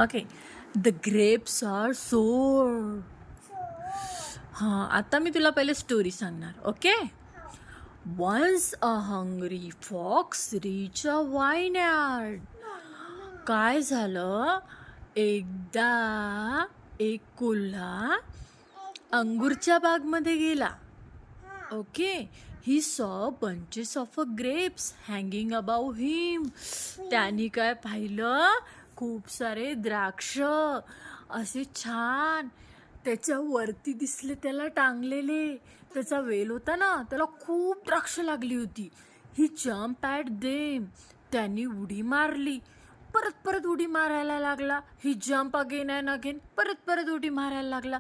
Okay. The grapes R सोर. हां, आता मी तुला पहिले स्टोरी सांगणार. Okay. Once a hungry fox reach a vineyard. काय झालं, एकदा एक कोल्हा अंगूरच्या बागमध्ये गेला. ओके. ही saw bunches of a grapes hanging above him. त्यांनी काय पाहिलं, खूप सारे द्राक्ष असे छान त्याच्या वरती दिसले, त्याला टांगलेले. त्याचा वेल होता ना, त्याला खूप द्राक्ष लागली होती. ही जम्प ॲट देम. त्यांनी उडी मारली. परत परत उडी मारायला लागला. ही जम्प अगेन अँड अगेन. परत परत उडी मारायला लागला.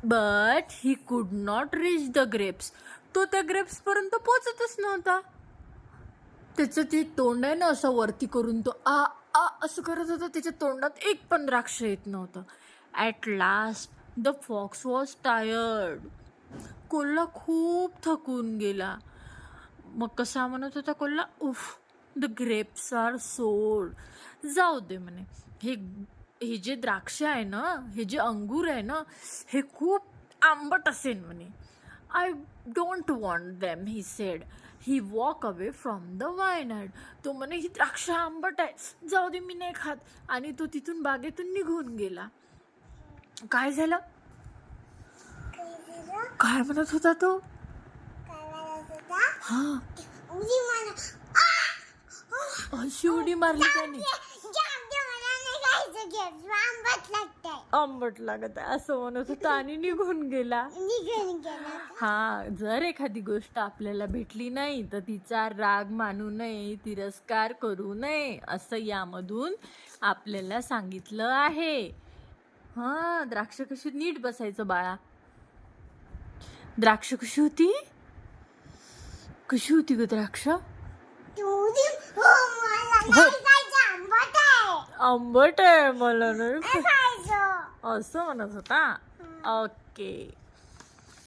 But he could not reach the grapes. तो त्या ग्रेप्स पर्यंत पोचतच नव्हता. त्याचं ते तोंड आहे ना, असं वरती करून तो आ आ असं करत होता. त्याच्या तोंडात एक पण द्राक्ष येत नव्हतं. At last the fox was tired. कोल्हा खूप थकून गेला. मग कसा म्हणत होता कोल्हा, उफ, द ग्रेप्स आर सोड. जाऊ दे म्हणे, हे जे द्राक्ष आहे ना, हे जे अंगूर आहे ना, हे खूप आंबट असेल म्हणे. I don't want them, he said. He walk away from the Wayanad. तो म्हणे, ही द्राक्ष आंबट आहे, जाऊ दे, मी नाही खात. आणि तो तिथून बागेतून निघून गेला. काय झालं, काय म्हणत होता तो? हा, अशी उडी मारली त्याने. आंबट लागत आहे असं म्हणत होता आणि निघून गेला. हा, जर एखादी गोष्ट आपल्याला भेटली नाही तर तिचा राग मानू नये, तिरस्कार करू नये, असं यामधून आपल्याला सांगितलं आहे. हा, द्राक्ष कशी नीट बसायचं बाळा. द्राक्ष कशी होती, कशी होती ग द्राक्ष? आंबट आहे, मला नाही असं म्हणत होता. ओके.